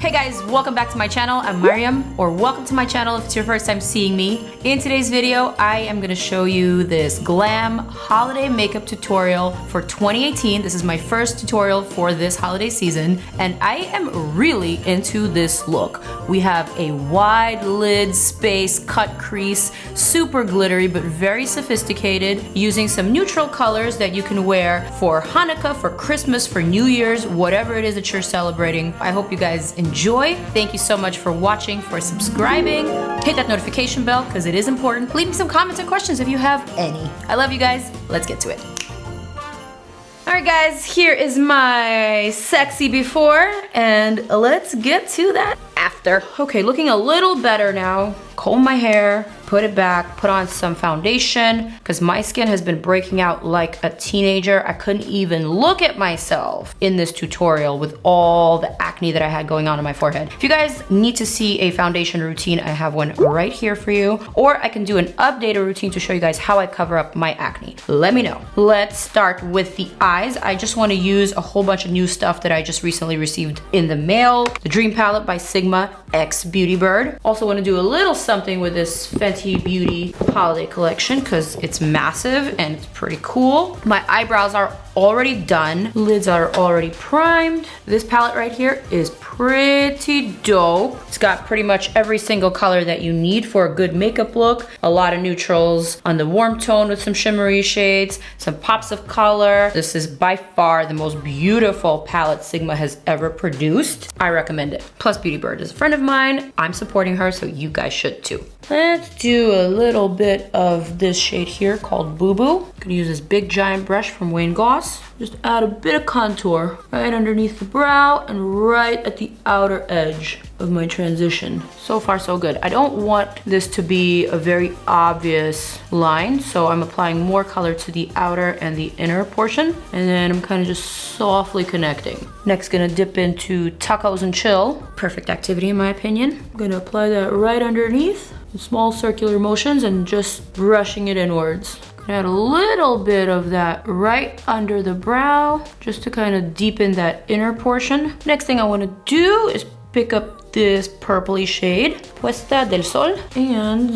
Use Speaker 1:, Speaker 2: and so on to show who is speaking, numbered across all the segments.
Speaker 1: Hey guys, welcome back to my channel. I'm Maryam, or welcome to my channel if it's your first time seeing me. In today's video, I am gonna show you this GLAM holiday makeup tutorial for 2018. This is my first tutorial for this holiday season, and I am really into this look. We have a wide lid space cut crease, super glittery but very sophisticated, using some neutral colors that you can wear for Hanukkah, for Christmas, for New Year's, whatever it is that you're celebrating. I hope you guys enjoy. Thank you so much for watching, for subscribing. Hit that notification bell because it is important. Leave me some comments and questions if you have any. I love you guys. Let's get to it. Alright guys, here is my sexy before and let's get to that after. Okay, looking a little better now. Comb my hair, put it back, put on some foundation because my skin has been breaking out like a teenager. I couldn't even look at myself in this tutorial with all the acne that I had going on my forehead. If you guys need to see a foundation routine, I have one right here for you, or I can do an updated routine to show you guys how I cover up my acne. Let me know. Let's start with the eyes. I just want to use a whole bunch of new stuff that I just recently received in the mail. The Dream Palette by Sigma x BEAUTYBIRD. Also want to do a little something with this Fenty Beauty holiday collection because it's massive and it's pretty cool. My eyebrows are already done. Lids are already primed. This palette right here is pretty dope. It's got pretty much every single color that you need for a good makeup look. A lot of neutrals on the warm tone with some shimmery shades, some pops of color. This is by far the most beautiful palette Sigma has ever produced. I recommend it. Plus BEAUTYBIRD is a friend of mine. I'm supporting her, so you guys should too. Let's do a little bit of this shade here called Boo Boo. I'm gonna use this big giant brush from Wayne Goss. Just add a bit of contour right underneath the brow and right at the outer edge of my transition. So far so good. I don't want this to be a very obvious line, so I'm applying more color to the outer and the inner portion, and then I'm kind of just softly connecting. Next, gonna dip into Tacos and Chill. Perfect activity in my opinion. I'm gonna apply that right underneath in small circular motions and just brushing it inwards. Add a little bit of that right under the brow just to kind of deepen that inner portion. Next thing I want to do is pick up this purpley shade, Puesta del Sol, and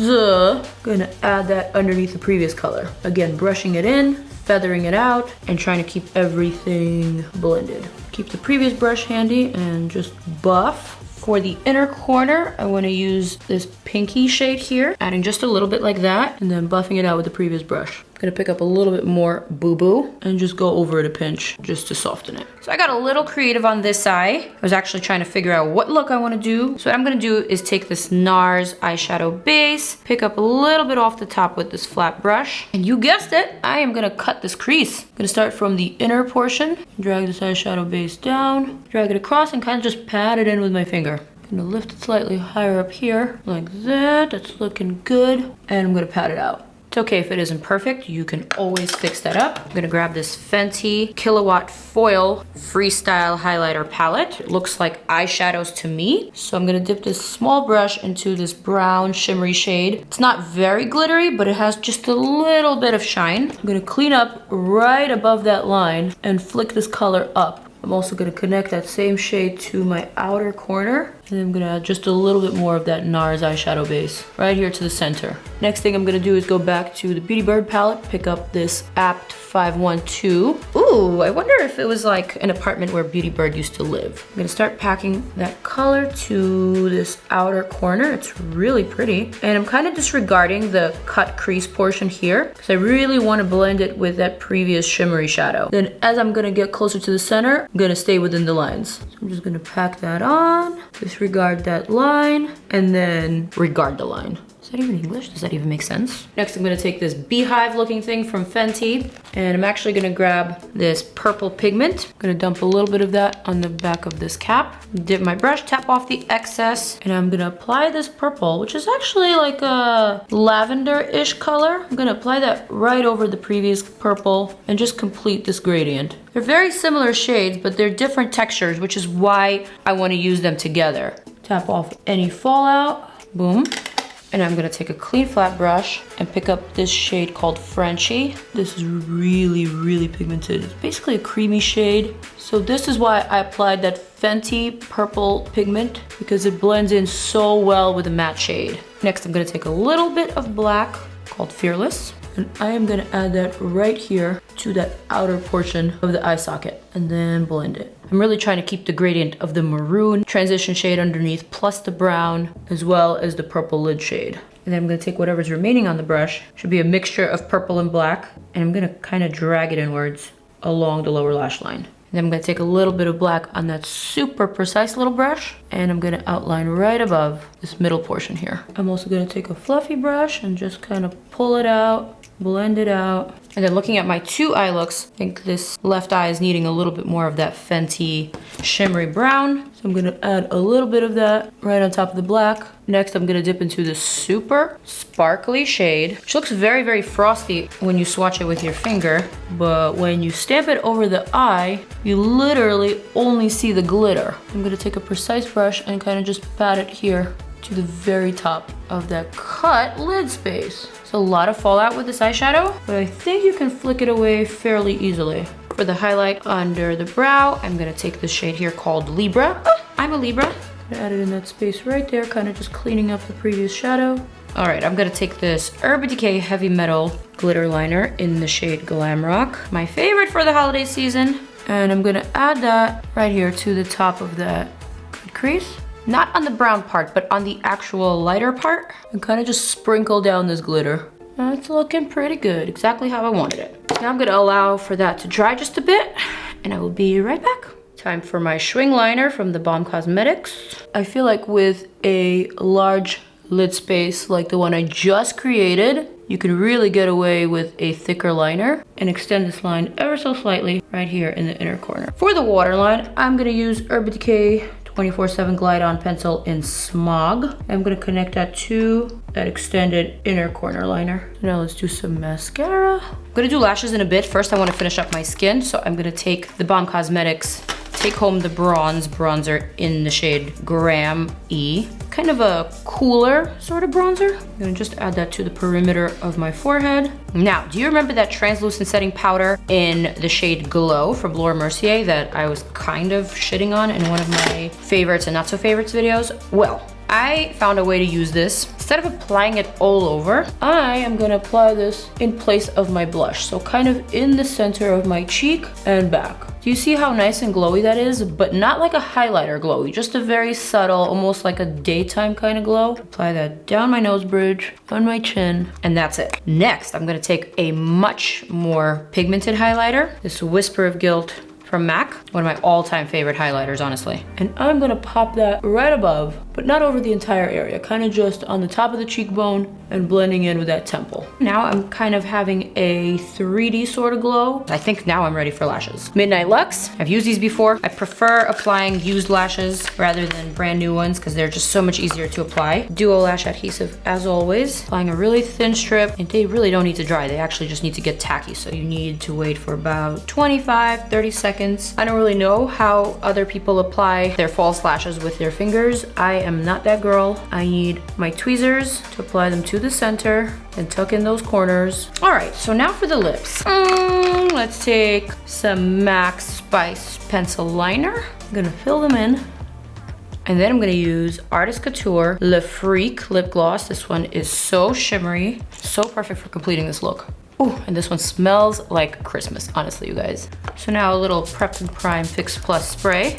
Speaker 1: gonna add that underneath the previous color. Again, brushing it in, feathering it out, and trying to keep everything blended. Keep the previous brush handy and just buff. For the inner corner, I want to use this pinky shade here, adding just a little bit like that, and then buffing it out with the previous brush. I'm gonna pick up a little bit more Boo Boo and just go over it a pinch just to soften it. So I got a little creative on this eye. I was actually trying to figure out what look I want to do. So what I'm gonna do is take this NARS eyeshadow base, pick up a little bit off the top with this flat brush, and you guessed it, I am gonna cut this crease. I'm gonna start from the inner portion, drag this eyeshadow base down, drag it across, and kind of just pat it in with my finger. I'm gonna lift it slightly higher up here, like that. That's looking good. And I'm gonna pat it out. It's okay if it isn't perfect. You can always fix that up. I'm gonna grab this Fenty Killawatt Foil Freestyle Highlighter Palette. It looks like eyeshadows to me. So I'm gonna dip this small brush into this brown shimmery shade. It's not very glittery, but it has just a little bit of shine. I'm gonna clean up right above that line and flick this color up. I'm also gonna connect that same shade to my outer corner. And then I'm gonna add just a little bit more of that NARS eyeshadow base right here to the center. Next thing I'm gonna do is go back to the BEAUTYBIRD palette, pick up this Apt 512. Ooh, I wonder if it was like an apartment where BEAUTYBIRD used to live. I'm gonna start packing that color to this outer corner. It's really pretty. And I'm kind of disregarding the cut crease portion here because I really want to blend it with that previous shimmery shadow. Then as I'm gonna get closer to the center, I'm gonna stay within the lines. So I'm just gonna pack that on, disregard that line, and then regard the line. Is that even English? Does that even make sense? Next, I'm gonna take this beehive looking thing from Fenty, and I'm actually gonna grab this purple pigment. I'm gonna dump a little bit of that on the back of this cap. Dip my brush, tap off the excess, and I'm gonna apply this purple, which is actually like a lavender-ish color. I'm gonna apply that right over the previous purple and just complete this gradient. They're very similar shades, but they're different textures, which is why I wanna use them together. Tap off any fallout, boom. And I'm gonna take a clean flat brush and pick up this shade called Frenchy. This is really, really pigmented. It's basically a creamy shade. So this is why I applied that Fenty purple pigment, because it blends in so well with the matte shade. Next, I'm gonna take a little bit of black called Fearless, and I am gonna add that right here to that outer portion of the eye socket and then blend it. I'm really trying to keep the gradient of the maroon transition shade underneath plus the brown as well as the purple lid shade. And then I'm gonna take whatever's remaining on the brush, should be a mixture of purple and black, and I'm gonna kind of drag it inwards along the lower lash line. And then I'm gonna take a little bit of black on that super precise little brush, and I'm gonna outline right above this middle portion here. I'm also gonna take a fluffy brush and just kind of pull it out, blend it out. And then looking at my two eye looks, I think this left eye is needing a little bit more of that Fenty shimmery brown. So I'm gonna add a little bit of that right on top of the black. Next, I'm gonna dip into this super sparkly shade, which looks very, very frosty when you swatch it with your finger. But when you stamp it over the eye, you literally only see the glitter. I'm gonna take a precise brush and kind of just pat it here to the very top of that cut lid space. It's a lot of fallout with this eyeshadow, but I think you can flick it away fairly easily. For the highlight under the brow, I'm gonna take this shade here called Libra. Oh, I'm a Libra. Gonna add it in that space right there, kind of just cleaning up the previous shadow. All right, I'm gonna take this Urban Decay Heavy Metal Glitter Liner in the shade GlamRock, my favorite for the holiday season. And I'm gonna add that right here to the top of that cut crease. Not on the brown part, but on the actual lighter part. And kind of just sprinkle down this glitter. That's looking pretty good, exactly how I wanted it. Now I'm gonna allow for that to dry just a bit, and I will be right back. Time for my Schwing Liner from the BALM Cosmetics. I feel like with a large lid space like the one I just created, you can really get away with a thicker liner and extend this line ever so slightly right here in the inner corner. For the waterline, I'm gonna use Urban Decay 24/7 Glide On Pencil in Smog. I'm gonna connect that to that extended inner corner liner. Now let's do some mascara. I'm gonna do lashes in a bit. First, I wanna finish up my skin, so I'm gonna take the BALM Cosmetics Take Home the Bronze bronzer in the shade Gram E. Kind of a cooler sort of bronzer. I'm gonna just add that to the perimeter of my forehead. Now, do you remember that translucent setting powder in the shade Glow from Mercier that I was kind of shitting on in one of my favorites and not so favorites videos? Well, I found a way to use this. Instead of applying it all over, I am gonna apply this in place of my blush. So kind of in the center of my cheek and back. Do you see how nice and glowy that is? But not like a highlighter glowy, just a very subtle, almost like a daytime kind of glow. Apply that down my nose bridge, on my chin, and that's it. Next, I'm gonna take a much more pigmented highlighter, this Whisper of Gilt from MAC, one of my all-time favorite highlighters, honestly. And I'm gonna pop that right above, but not over the entire area, kind of just on the top of the cheekbone and blending in with that temple. Now I'm kind of having a 3D sort of glow. I think now I'm ready for lashes. Midnight Luxe, I've used these before. I prefer applying used lashes rather than brand new ones because they're just so much easier to apply. Duo lash adhesive as always. Applying a really thin strip, and they really don't need to dry. They actually just need to get tacky, so you need to wait for about 25, 30 seconds. I don't really know how other people apply their false lashes with their fingers. I am not that girl. I need my tweezers to apply them to the center and tuck in those corners. All right, so now for the lips. Let's take some MAC Spice pencil liner. I'm gonna fill them in. And then I'm gonna use Artist Couture Le Freak lip gloss. This one is so shimmery, so perfect for completing this look. Oh, and this one smells like Christmas, honestly, you guys. So now a little Prep and Prime Fix Plus spray.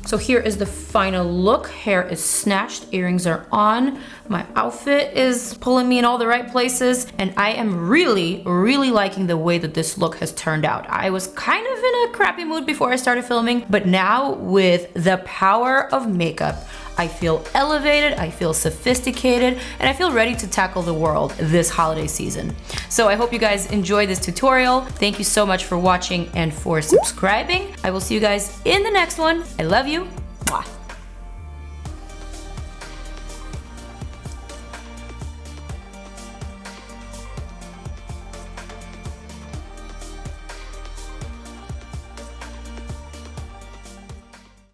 Speaker 1: So here is the final look. Hair is snatched, earrings are on. My outfit is pulling me in all the right places. And I am really, really liking the way that this look has turned out. I was kind of in a crappy mood before I started filming, but now with the power of makeup, I feel elevated, I feel sophisticated, and I feel ready to tackle the world this holiday season. So I hope you guys enjoyed this tutorial. Thank you so much for watching and for subscribing. I will see you guys in the next one. I love you. Mwah.